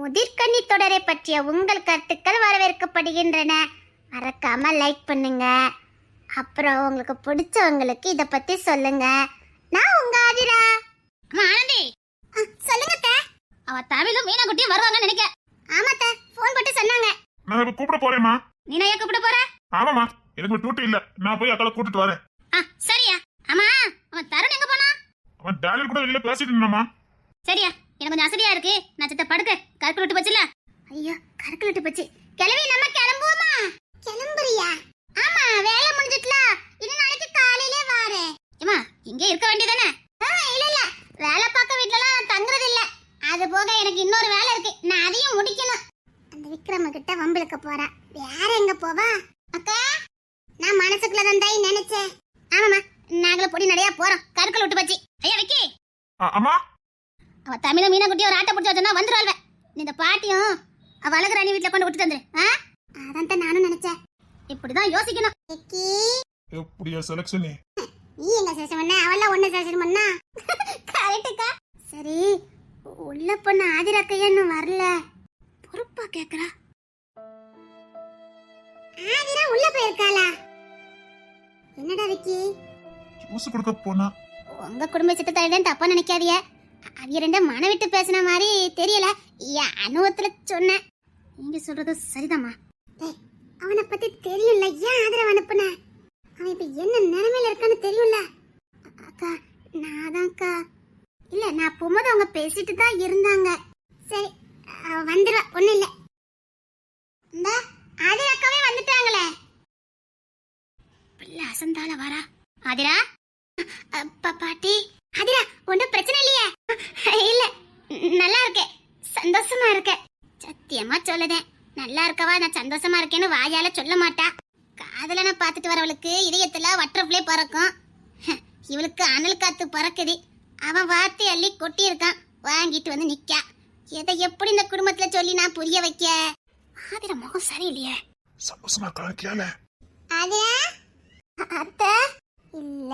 முதிர்கன்னி தொடரை பற்றிய உங்கள் கருத்துக்கள் வரவேற்கப்படுகின்றன. மறக்காம லைக் பண்ணுங்க. அப்புறம் உங்களுக்கு பிடிச்சவங்களுக்கு இத பத்தி சொல்லுங்க. நான் உங்க ஆதிரா. ஆனந்தி, சொல்லுங்க அத்தை. அவ தமிழும் மீனா குட்டியும் வருவாங்கன்னு நினைக்க. ஆமா அத்தை, ஃபோன் போட்டு சொன்னாங்க. நான் இப்ப கூப்பிட போறேம்மா. நீனா ஏன் கூப்பிட போற? ஆமாமா, எனக்கு டியூட்டி இல்ல, நான் போய் அக்கால கூட்டிட்டு வரேன். சரியா. ஆமா, அவன் தருண் எங்க போனா? அவன் டாலில் கூட வெளியில பேசிட்டு இருந்தாமா. சரியா, எனக்கு கொஞ்சம் அசதியா இருக்கு. நான் சித்த படுக்க கற்கள் விட்டு போச்சுல. ஐயோ, கற்கள் விட்டு போச்சு. கிளவி, நம்ம கிளம்புவோமா? கிளம்புறியா? ஆமா, வேலை முடிஞ்சிட்டல. இன்னும் நாளைக்கு காலையிலே வாரேன். ஏமா, இங்கே இருக்க வேண்டியதானே? இல்ல இல்ல, வேலை பார்க்க வீட்லலாம் தங்குறது இல்ல. அது போக எனக்கு இன்னொரு வேலை இருக்கு, நான் அதையும் முடிக்கணும். அந்த விக்ரம கிட்ட வம்பிழுக்க போறேன். வேற எங்க போவா? அக்கா, நான் மனசுக்குள்ள தான் நினைச்சேன். ஆமாமா, நாங்கள பொடி நடையா போறோம். கற்கள் விட்டு போச்சு. ஐயா விக்கி, அம்மா, அவ தமிழும் மீனா குட்டியும் ஒரு ஆட்டை பிடிச்சி வச்சோன்னா வந்துருவாள்வ. இந்த பாட்டியும் அவ அழகுராணி வீட்டுல கொண்டு விட்டு தந்துரு. அதான் தான் நானும் நினைச்சேன். இப்படிதான் யோசிக்கணும். விக்கி, எப்படியா செலக்ஷன்? நீ எங்க செலக்ஷன் பண்ண? அவள ஒண்ணு செலக்ஷன் பண்ணா? கரெக்ட்டுக்கா. சரி, உள்ள பொண்ணு ஆதிராக்கையா இன்னும் வரல. பொறுப்பா கேக்குறா. ஆதிரா உள்ள போயிருக்காளா? என்னடா விக்கி, ஜூஸ் கொடுக்க போனா. உங்க குடும்ப சித்தத்தாயிடம் தப்பா நினைக்காதீங்க. அவங்க ரெண்டு மன விட்டு பேசின மாதிரி தெரியல. என் அனுபவத்துல சொன்னேன். நீங்க சொல்றது சரிதாம்மா. அவனை பத்தி தெரியும்ல, ஏன் ஆதரவு அனுப்புன? அவன் இப்ப என்ன நிலைமையில இருக்கான்னு தெரியும்ல. அக்கா, நான் தான்க்கா. இல்ல, நான் போகும்போது அவங்க பேசிட்டு தான் இருந்தாங்க. சரி, வந்துடுவா, ஒண்ணு இல்ல. இந்த ஆதிரா அக்காவே வந்துட்டாங்களே. பிள்ளை அசந்தால வரா. ஆதிரா, பாட்டி. ஆதிரா, ஒன்றும் பிரச்சனை இல்லையே? இல்ல, நல்லா இருக்கேன், சந்தோஷமா இருக்கேன். சத்தியமா சொல்லுதேன், நல்லா இருக்கவா நான் சந்தோஷமா இருக்கேன்னு வாயால சொல்ல மாட்டா. காதலனை பார்த்துட்டு வரவளுக்கு இதயத்துல வட்டர்ஃப்ளை பறக்கும். இவளுக்கு அனல் காத்து பறக்குது. அவன் வார்த்தை அள்ளி கொட்டி இருக்கான், வாங்கிட்டு வந்து நிக்கா. எதை எப்படி இந்த குடும்பத்துல சொல்லி நான் புரிய வைக்க? ஆதிர முகம் சரியில்லையே. சந்தோஷமா இருக்கலாம் கேள. ஆதிரா, அத்தை இல்ல.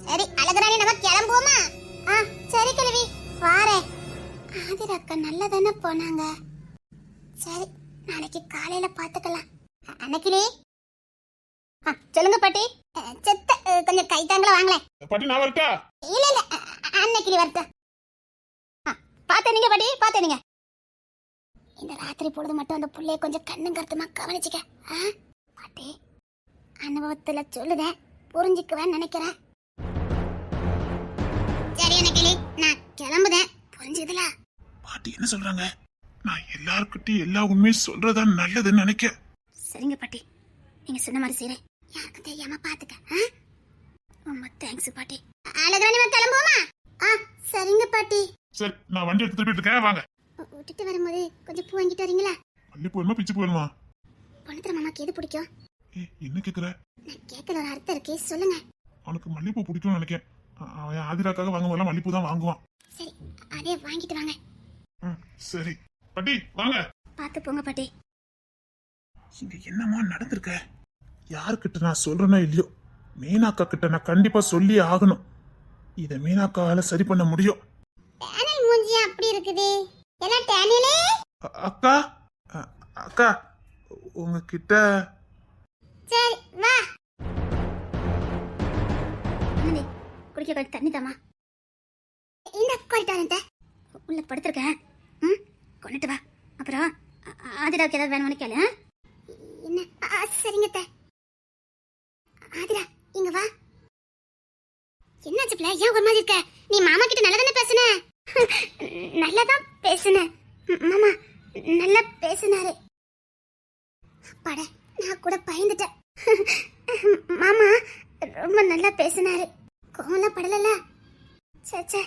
சரி, அழகுராணி, நம்ம கிளம்புவோமா? சரி கிழவி, வாரேன். ஆதிரா அக்கா நல்லா தானே போனாங்க. சரி, நாளைக்கு காலையில பாத்துக்கலாம். அன்னைக்கிலே சொல்லுங்க பாட்டி. செத்த கொஞ்சம் கை தாங்கள வாங்களேன். பாட்டி நான் வரட்டா? இல்ல இல்ல, அன்னைக்கு வரட்ட. பாத்தேனீங்க பாட்டி, பாத்தேனீங்க. இந்த ராத்திரி பொழுது மட்டும் அந்த புள்ளைய கொஞ்சம் கண்ணும் கருத்துமா கவனிச்சுக்க. பாட்டி, அனுபவத்துல சொல்லுதேன், புரிஞ்சுக்குவேன்னு நினைக்கிறேன். சரி அன்னைக்கிலே, நான் கிளம்புதேன். புரிஞ்சுதுல? பாட்டி என்ன சொல்றாங்க? நான் எல்லார்கிட்டயும் எல்லா உண்மையும் சொல்றதா நல்லதுன்னு நினைக்க. சரிங்க பாட்டி, நீங்க சொன்ன மாதிரி செய்றேன். யாருக்கும் தெரியாம பாத்துக்க. ரொம்ப தேங்க்ஸ் பாட்டி. அழகுராணி, நம்ம கிளம்புவோமா? சரிங்க பாட்டி. சரி, நான் வண்டி எடுத்து திருப்பிட்டு இருக்கேன், வாங்க. விட்டுட்டு வரும்போது கொஞ்சம் பூ வாங்கிட்டு வரீங்களா? மல்லிப்பூ வேணுமா பிச்சு போயிடுமா? பொண்ணுத்திர மாமாக்கு எது பிடிக்கும்? என்ன கேக்குற? நான் கேட்கல, ஒரு அர்த்தம் இருக்கு, சொல்லுங்க. அவனுக்கு மல்லிப்பூ பிடிக்கும்னு நினைக்கேன். அவன் ஆதிராக்காக வாங்கும் போதெல்லாம் மல்லிப்பூ தான் வாங்குவான். சரி, அதே வாங்கிட்டு வாங்க. சரி பாட்டி, வாங்க. பார்த்து போங்க பாட்டி. இங்க என்னமா நடந்திருக்க? யாருக்கிட்ட நான் சொல்றேனோ இல்லையோ, மீனாக்கா கிட்ட நான் கண்டிப்பா சொல்லி ஆகணும். இத மீனாக்காவால சரி பண்ண முடியும். டேனியல் மூஞ்சி அப்படி இருக்குது. எல்லாம் டேனியலே. அக்கா, அக்கா உங்ககிட்ட. சரி, வா. என்னடி, குடிக்க கொஞ்சம் தண்ணி தாமா. இந்த கொண்டாரந்த உள்ள படுத்திருக்கேன். கொண்டுட்டு வா. அப்புறம் ஆதிராவுக்கு ஏதாவது வேணும்னு கேளு. என்ன? சரிங்க அத்தை. ஆதிரா, இங்க வா. என்னாச்சு பிள்ளை, ஏன் ஒரு மாதிரி இருக்க? நீ மாமா கிட்ட நல்லா தானே பேசுன? நல்லா தான் பேசுனேன் மாமா, நல்லா பேசினாரு. பட, நான் கூட பயந்துட்டேன். மாமா ரொம்ப நல்லா பேசினாரு. கோவம்லாம் படல. சே,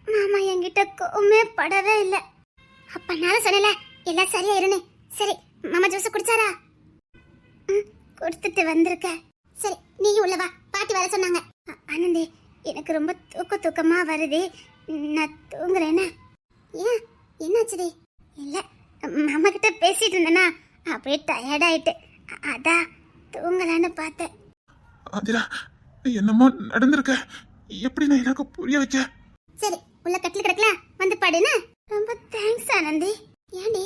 மாமா என்கிட்ட கோவமே படவே இல்லை. அப்ப நான் சொன்னல எல்லாம் சரியா இருன்னு. சரி, மாமா ஜூஸ் குடிச்சாரா? கொடுத்துட்டு வந்திருக்க. சரி, நீயும் உள்ள வா, பாட்டி வர சொன்னாங்க. ஆனந்தி, எனக்கு ரொம்ப தூக்கமா வருது, நான் தூங்குறேன்னா. ஏன், என்னாச்சுடி? இல்ல, மாமா கிட்ட பேசிட்டு இருந்தேனா, அப்படியே டயர்ட் ஆயிட்டு, அதான் தூங்கலான்னு பார்த்தேன். ஆதிரா, என்னமோ நடந்திருக்க, எப்படி நான் எனக்கு புரிய வைக்க? சரி, உள்ள கட்டில் கிடக்கலாம், வந்து பாடுனா. ரொம்ப தேங்க்ஸ் ஆனந்தி ஏண்டி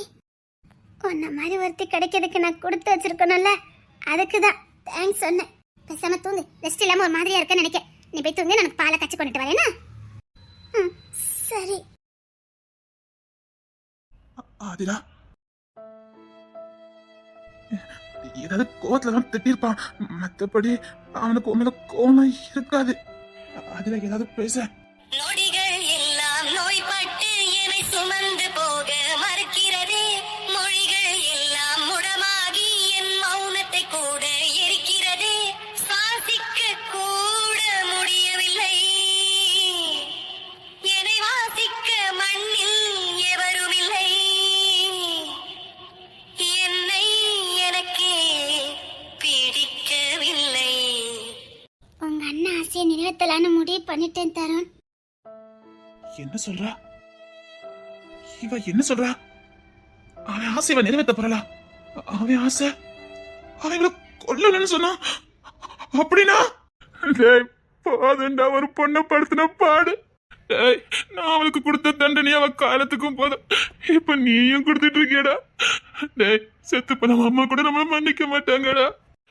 உன்ன மாதிரி ஒருத்தி கிடைக்கிறதுக்கு நான் கொடுத்து வச்சிருக்கணும்ல அதுக்கு தான் தேங்க்ஸ் சொன்னேன். பேசாம தூங்கு, ரெஸ்ட் இல்லாம ஒரு மாதிரியா இருக்கேன்னு நினைக்க. நீ போய் தூங்கு, எனக்கு பாலை கச்சி கொண்டுட்டு வரேனா? சரி. ஆதிரா ஏதாவது கோவத்துல தான் திட்டிருப்பான், மத்தபடி அவனுக்கு உண்மையில கோவம் இருக்காது. ஆதிரா ஏதாவது பேச நொடிகள் எல்லாம் நோய்பட்டு என்னை சுமந்து போக மறுக்கிறதே. மொழிகள் எல்லாம் முடமாகி என் மௌனத்தை கூட எரிக்கிறதே. சுவாசிக்க கூட முடியவில்லை. என்னை வாசிக்க மண்ணில் எவரும் இல்லை. என்னை எனக்கே பிடிக்கவில்லை. உங்க அண்ணன் ஆசையை நிறைவேற்றலான்னு முடிவு பண்ணிட்டேன் தருண். என்ன சொல்றா இவ? என்ன சொல்றா? அவன் ஆசைவை நிறைவேற்ற போறலா? அவன் ஆசை அவங்கள கொல்லணும்னு சொன்னா அப்படின்னா போதுண்டா ஒரு பொண்ணை படுத்தின பாடு. டேய், நான் அவளுக்கு கொடுத்த தண்டனை அவ காலத்துக்கும் போதும். இப்ப நீயும் கொடுத்துட்டு இருக்கியடா. டேய், செத்து போன அம்மா கூட நம்மள மன்னிக்க மாட்டாங்கடா.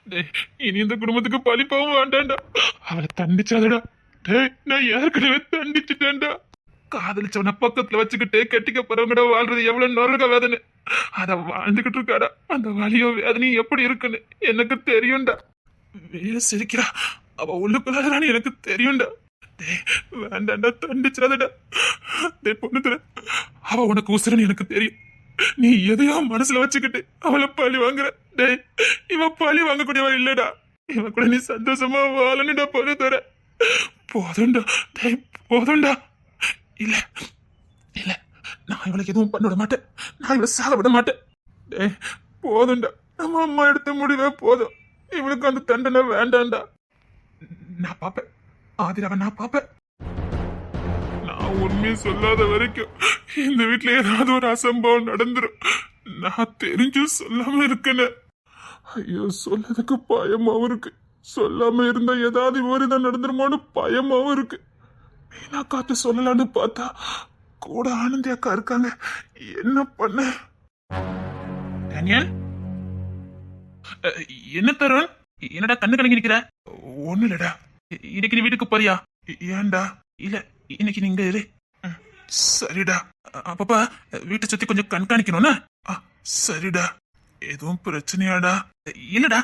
டேய், இனி இந்த குடும்பத்துக்கு பழிப்பாவும் வேண்டாண்டா. அவளை தண்டிச்சாதடா. டேய், நான் ஏற்கனவே தண்டிச்சுட்டேன்டா. காதலிச்சவன பக்கத்துல வச்சுக்கிட்டு கட்டிக்க போறவங்கட வாழ்றது எவ்வளவு நொறுக வேதனை. அத வாழ்ந்துகிட்டு இருக்காடா. அந்த வலியும் வேதனையும் எப்படி இருக்குன்னு எனக்கு தெரியும்டா. வெளியில சிரிக்கிறா, அவ உள்ளுக்குள்ளான்னு எனக்கு தெரியும்டா. டேய், வேண்டாண்டா, தண்டிச்சிடாதடா. டேய் பொண்ணுத்துல அவ உனக்கு உசுரன்னு எனக்கு தெரியும். நீ எதையோ மனசுல வச்சுக்கிட்டு அவளை பழி வாங்குற. டேய், இவ பழி வாங்கக்கூடியவ இல்லடா. இவன் கூட நீ சந்தோஷமா வாழணுடா. பொண்ணு தர போதும்டா. டேய், போதும்டா. இல்ல இல்ல, நான் இவளுக்கு எதுவும் பண்ண விட மாட்டேன். நான் இவளை சாக விட மாட்டேன். டேய், போதும்டா. நம்ம அம்மா எடுத்த முடிவே போதும். இவளுக்கு அந்த தண்டனை வேண்டாம்டா. நான் பாப்பேன் ஆதிராவை, நான் பாப்பேன். நான் உண்மையை சொல்லாத வரைக்கும் இந்த வீட்டுல ஏதாவது ஒரு அசம்பவம் நடந்துரும். நான் தெரிஞ்சும் சொல்லாம இருக்கேன்னு. ஐயோ, சொல்லதுக்கு பயமாவும் இருக்கு. சொல்லாம இருந்தா ஏதாவது விபரீதம் நடந்துருமோன்னு பயமாவும் இருக்கு. மீனா காத்து சொல்லலான்னு பார்த்தா கூட ஆனந்தி அக்கா இருக்காங்க. என்ன பண்ண? டேனியல், என்ன தருண்? என்னடா கண்ணு கலங்கி நிக்கிற? ஒண்ணு இல்லடா. இன்னைக்கு நீ வீட்டுக்கு போறியா? ஏன்டா? இல்ல, இன்னைக்கு நீங்க இரு. சரிடா. அப்பப்பா வீட்டை சுத்தி கொஞ்சம் கண்காணிக்கணும்னா? சரிடா. எதுவும் பிரச்சனையாடா? இல்லடா,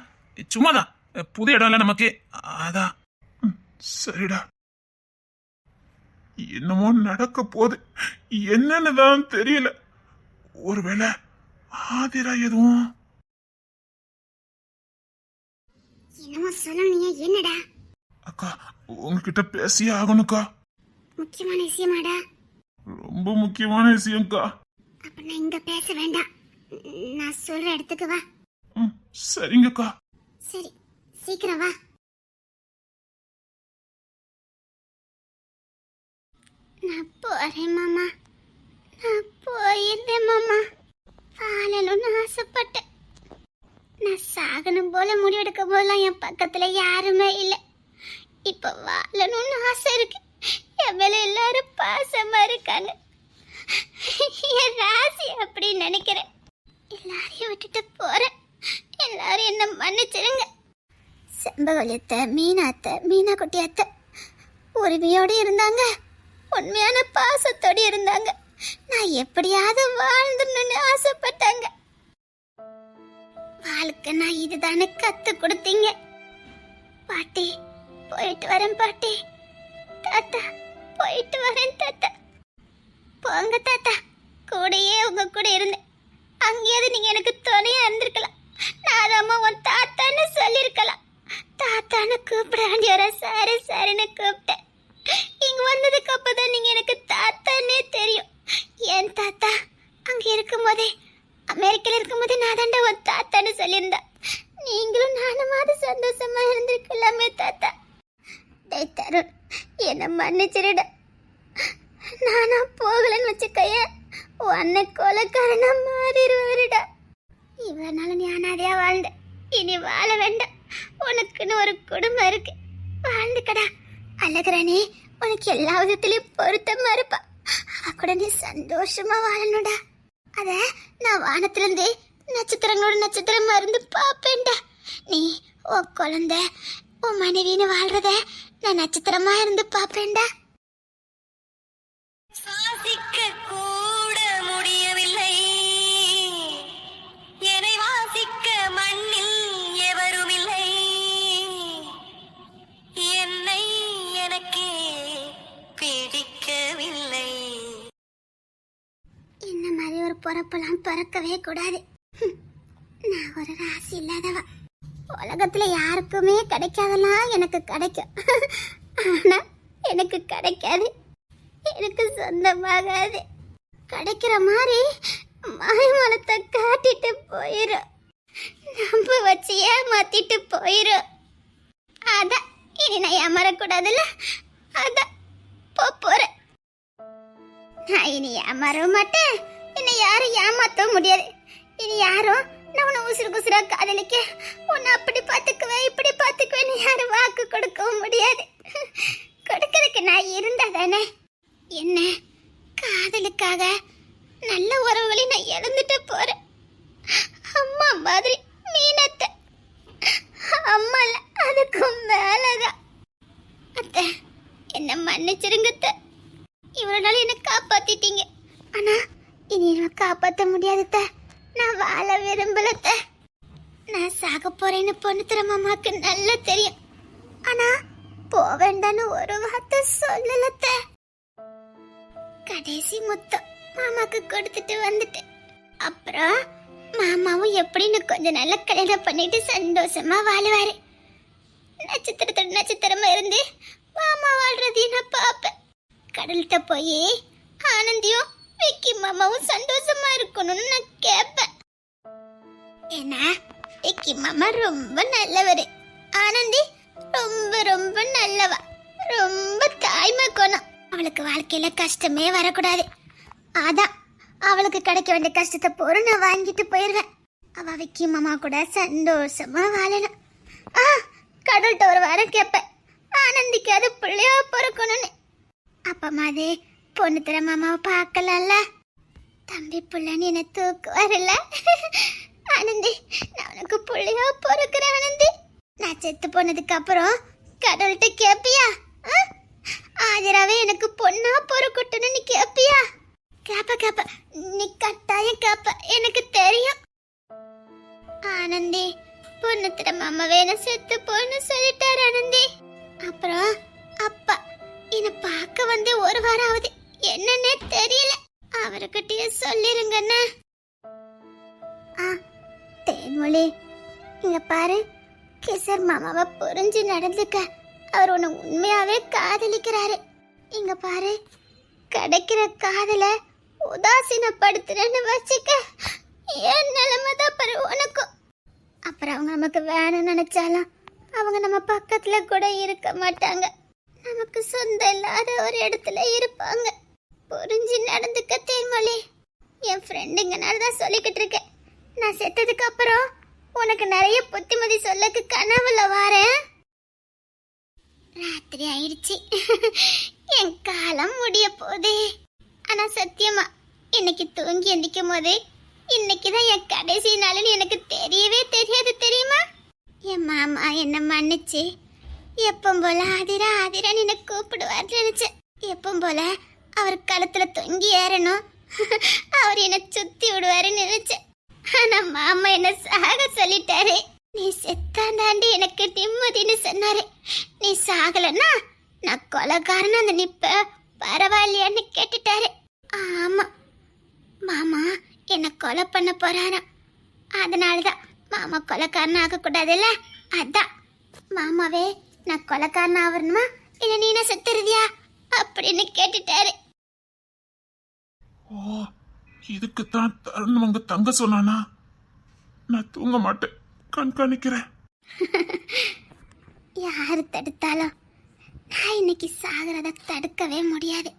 சும்மாதான். புது இடம் இல்ல நமக்கு, அதான். சரிடா. என்னமோ நடக்க போகுது. என்னன்னு தான் தெரியல. ஒருவேளை ஆதிரா எதுவும் என்னமோ சொல்லணும். என்னடா? அக்கா, உங்ககிட்ட பேசியே ஆகணும்க்கா. முக்கியமான விஷயமாடா? ரொம்ப முக்கியமான விஷயம்க்கா. அப்ப நான் இங்க பேச வேண்டாம், நான் சொல்ற இடத்துக்கு வா. சரிங்கக்கா. சரி, சீக்கிரம் வா. நான் போறேன் மாமா. நான் போயிருந்தேன் மாமா. வாழணும்னு ஆசைப்பட்டேன். நான் சாகணும் போல முடிவெடுக்கும் போதெல்லாம் என் பக்கத்துல யாருமே இல்லை. இப்ப வாழணும்னு ஆசை இருக்கு. என் மேல எல்லாரும் பாசமா இருக்காங்க. என் ராசி அப்படின்னு நினைக்கிறேன். எல்லாரையும் விட்டுட்டு போறேன். எல்லாரும் என்ன மன்னிச்சிருங்க. செம்பவழியத்தை, மீனா குட்டி அத்தை உரிமையோடு இருந்தாங்க. உண்மையான பாசத்தோடு இருந்தாங்க. நான் எப்படியாவது வாழ்ந்துடணும்னு ஆசைப்பட்டாங்க. வாழ்க்கை நான் இதுதானே கத்து கொடுத்தீங்க. பாட்டி, போயிட்டு வரேன் பாட்டி. தாத்தா, போயிட்டு வரேன் தாத்தா. போங்க தாத்தா, கூடயே உங்க கூட இருந்தேன். அங்கேயாவது நீங்க எனக்கு துணையா இருந்திருக்கலாம். நான் அம்மா உன் தாத்தான்னு சொல்லியிருக்கலாம். தாத்தான்னு கூப்பிட வேண்டியவர சாரு சாருன்னு கூப்பிட்டேன். இங்க வந்ததுக்கு அப்பதான் நீங்க எனக்கு தாத்தான்னே தெரியும். என் தாத்தா அங்க இருக்கும் போதே, அமெரிக்கால இருக்கும் போதே நான் தாண்டா உன் தாத்தான்னு சொல்லியிருந்தா. நீங்களும் நானுமாவது சந்தோஷமா இருந்திருக்கலாமே தாத்தா. டேய் தருண், என்ன மன்னிச்சிருட. நானா போகலன்னு வச்சுக்கைய உன் அண்ணன் கொலைக்காரனா மாறிடுவாருடா. இவ்வளவு நாள் நீ அனாதையா வாழ்ந்த, இனி வாழ வேண்டாம். உனக்குன்னு ஒரு குடும்பம் இருக்கு, வாழ்ந்துக்கடா. அழகுறானே உனக்கு எல்லா விதத்திலையும் பொருத்தமா இருப்பா. அவ கூட நீ சந்தோஷமா வாழணும்டா. அத நான் வானத்திலிருந்து நட்சத்திரங்களோட நட்சத்திரமா இருந்து பாப்பேன்டா. நீ உன் குழந்தை உன் மனைவின்னு வாழ்றத நான் நட்சத்திரமா இருந்து பாப்பேன்டா. சுவாசிக்க கூட முடியவில்லை என்னை வாசிக்க மண்ணில் எவரும் இல்லை என்னை எனக்கே பிடிக்கவில்லை. இந்த மாதிரி ஒரு பொறப்பெல்லாம் பிறக்கவே கூடாது. நான் ஒரு ராசி இல்லாதவ. உலகத்துல யாருக்குமே கிடைக்காதெல்லாம் எனக்கு கிடைக்கும். ஆனா எனக்கு கிடைக்காது, எனக்கு சொந்தமாகாது. கிடைக்கிற மாதிரி மாயமலத்தை காட்டிட்டு போயிரும், நம்ப வச்சு ஏமாத்திட்டு போயிரும். அதான் இனி நான் ஏமாறக்கூடாதுல்ல, அதான் போறேன். நான் இனி ஏமாறவும் மாட்டேன், என்னை யாரும் ஏமாத்தவும் முடியாது. இனி யாரும் நான் உன்னை உசுறு குசுரா காதலிக்க, உன்னை அப்படி பார்த்துக்குவேன் இப்படி பார்த்துக்குவேன்னு யாரும் வாக்கு கொடுக்கவும் முடியாது. கொடுக்கறதுக்கு நான் இருந்தா தானே. என்ன காதலுக்காக நல்ல உறவுகளை நான் இழந்துட்டு போறேன். அம்மா மாதிரி மீனத்தை அம்மா இல்ல, அதுக்கும் மேலதான். அத்தை என்ன மன்னிச்சிருங்கத்த. இவ்வளவு நாள் என்ன காப்பாத்திட்டீங்க, ஆனா இனி என்ன காப்பாத்த முடியாதுத்த. நான் வாழ விரும்பலத்த. நான் சாக போறேன்னு பொண்ணுத்திர மாமாக்கு நல்லா தெரியும், ஆனா போவேண்டான்னு ஒரு வார்த்தை சொல்லலத்த. கடைசி முத்தம் மாமாக்கு கொடுத்துட்டு வந்துட்டேன். அப்புறம் மாமாவும் எப்படின்னு கொஞ்சம் நல்ல கல்யாணம் பண்ணிட்டு சந்தோஷமா வாழுவாரு. நட்சத்திரத்தோட நட்சத்திரமா இருந்து மாமா வாழ்றதையும் நான் பார்ப்பேன். கடல்கிட்ட போய் ஆனந்தியும் விக்கி மாமாவும் சந்தோஷமா இருக்கணும்னு நான் கேட்பேன். ஏன்னா விக்கி மாமா ரொம்ப நல்லவரு, ஆனந்தி ரொம்ப ரொம்ப நல்லவா, ரொம்ப தாய்மை குணம். அவளுக்கு வாழ்க்கையில கஷ்டமே வரக்கூடாது. அதான் அவளுக்கு கிடைக்க வேண்டிய கஷ்டத்தை பூரா நான் வாங்கிட்டு போயிருவேன். அவ விக்கி மாமா கூட சந்தோஷமா வாழணும். கடல்கிட்ட ஒரு வாரம் கேட்பேன், ஆனந்திக்கு அது பிள்ளையா பிறக்கணும்னு. அப்ப மாதிரி பொண்ணு தர மாமாவை பார்க்கலாம்ல. தம்பி புள்ளன்னு என்ன தூக்குவாருல்ல. ஆனந்தி நான் உனக்கு பிள்ளையா பிறக்கிறேன். ஆனந்தி நான் செத்து போனதுக்கு அப்புறம் கடவுள்கிட்ட கேப்பியா? ஆதிராவே எனக்கு பொண்ணா பொறுக்கட்டுன்னு நீ கேப்பியா? கேப்ப நீ கட்டாயம் கேப்ப, எனக்கு தெரியும். ஆனந்தி பொண்ணு தர மாமா வேணும் செத்து போன்னு சொல்லிட்டாரு ஆனந்தி. அப்புறம் அப்பா என்ன பார்க்க வந்து ஒரு வாரம் ஆகுது, என்னன்னே தெரியல. அவர்கிட்டயே சொல்லிருங்கண்ணா. தேன்மொழி இங்க பாரு, கிசர் மாமாவை புரிஞ்சு நடந்துக்க. அவர் உன்னை உண்மையாவே காதலிக்கிறாரு. இங்க பாரு, கிடைக்கிற காதல உதாசீனப்படுத்துறேன்னு வச்சுக்க, ஏன் நிலைமைதான் பாரு உனக்கும். அப்புறம் அவங்க நமக்கு வேணும்னு நினைச்சாலும் அவங்க நம்ம பக்கத்துல கூட இருக்க மாட்டாங்க. நமக்கு சொந்தம் இல்லாத ஒரு இடத்துல இருப்பாங்க. புரிஞ்சு நடந்துக்க தேன்மொழி. என் ஃப்ரெண்டுங்கனால தான் சொல்லிக்கிட்டு இருக்கேன். நான் செத்ததுக்கு அப்புறம் உனக்கு நிறைய புத்திமதி சொல்லக்கு கனவுல வாரேன். ராத்திரி ஆயிடுச்சு, என் காலம் முடிய போதே. ஆனா சத்தியமா இன்னைக்கு தூங்கி எந்திக்கும் போது இன்னைக்குதான் என் கடைசி நாள்னு எனக்கு தெரியவே தெரியாது தெரியுமா? என் மாமா என்ன மன்னிச்சு எப்பவும் போல ஆதிரா ஆதிரான்னு என்ன கூப்பிடுவார்னு நினைச்சேன். எப்பவும் போல அவர் கழுத்துல தொங்கி ஏறணும், அவர் என்ன சுத்தி விடுவாருன்னு நினைச்சேன். ஆனா மாமா என்ன சாக சொல்லிட்டாரு. நீ செத்தாண்டாண்டி எனக்கு நிம்மதின்னு சொன்னாரு. நீ சாகலன்னா நான் கொலைகாரன் அந்த நிப்ப பரவாயில்லையான்னு கேட்டுட்டாரு. ஆமா, மாமா என்ன கொலை பண்ண போறாராம். அதனாலதான் மாமா கொலைக்காரன் ஆக கூடாதுல்ல. அதான் மாமாவே நான் கொலைக்காரன் ஆவரணுமா இல்ல நீ என்ன செத்துருதியா அப்படின்னு கேட்டுட்டாரு. ஓ, இதுக்குத்தான் தருண் அங்க தங்க சொன்னானா? நான் தூங்க மாட்டேன், கண்காணிக்கிறேன். யாரு தடுத்தாலும் நான் இன்னைக்கு சாகிறத தடுக்கவே முடியாது.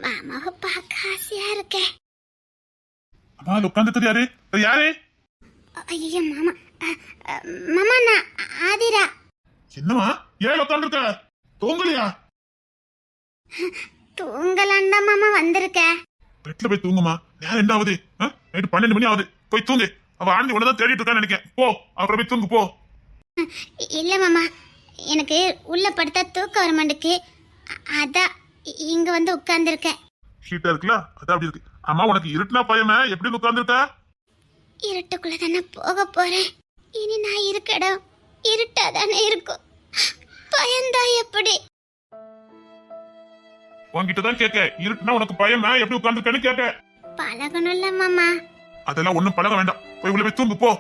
மாமாவை பார்க்க ஆசையா இருக்கேன். அம்மா உட்காந்துட்டு யாரு யாரு? ஐயோ மாமா, மாமா நான் ஆதிரா. என்னமா ஏன் உட்காந்துருக்க? தூங்கலையா? தூங்கலான் தான் மாமா வந்திருக்கேன். பெட்ல போய் தூங்குமா? நேரம் என்ன ஆகுது? நைட்டு 12 மணி ஆகுது. போய் தூங்கு. அவ ஆண்டி உன்னதான் தேடிட்டு இருக்கான்னு நினைக்கிறேன். போ, அப்புறம் போய் தூங்கு போ. இல்ல மாமா, எனக்கு உள்ள படுத்தா தூக்கம் வர மாட்டுக்கு. அதான் இங்க வந்து உட்கார்ந்துருக்கேன். ஹீட்டா இருக்குல்ல, அதான் அப்படி இருக்கு. அம்மா உனக்கு இருட்டுனா பயமே, எப்படி உட்கார்ந்துருக்க? இருட்டுக்குள்ள தானே போக போறேன். இனி நான் இருக்க இடம் இருட்டா தானே இருக்கும். பயந்தா எப்படி? உன்கிட்ட தான் கேட்க. இருட்டுனா உனக்கு பயமே, எப்படி உட்கார்ந்துருக்கேன்னு கேட்க. பழகணும்ல மாமா. அதெல்லாம் ஒண்ணும் பழக வேண்டாம். போய் உள்ள போய் தூங்கு போ.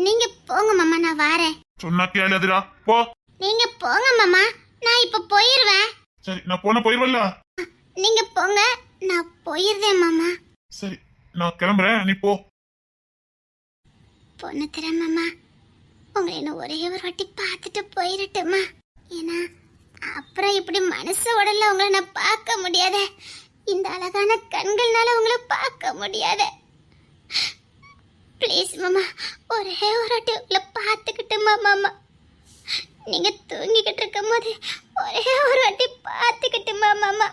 நீங்க போங்க மாமா, நான் வாரேன். சொன்னா கேளுதுடா, போ. நீங்க போங்க மாமா, நான் இப்ப போயிருவேன். சரி, நான் போன போயிருவல்ல. நீங்க போங்க, நான் போயிருந்தேன் மாமா. சரி, நான் கிளம்புறேன், நீ போ. பொண்ணு தரேன் மாமா, உங்களை என்ன ஒரே ஒரு வாட்டி பார்த்துட்டு போயிடட்டுமா? ஏன்னா அப்புறம் இப்படி மனசு உடல்ல உங்களை நான் பார்க்க முடியாத. இந்த அழகான கண்கள்னால உங்களை பார்க்க முடியாத. ப்ளீஸ் மாமா, ஒரே ஒரு வாட்டி உங்களை பார்த்துக்கிட்டுமா மாமா? நீங்க தூங்கிக்கிட்டு இருக்கும் போது ஒரே ஒரு வாட்டி பார்த்துக்கிட்டுமா மாமா?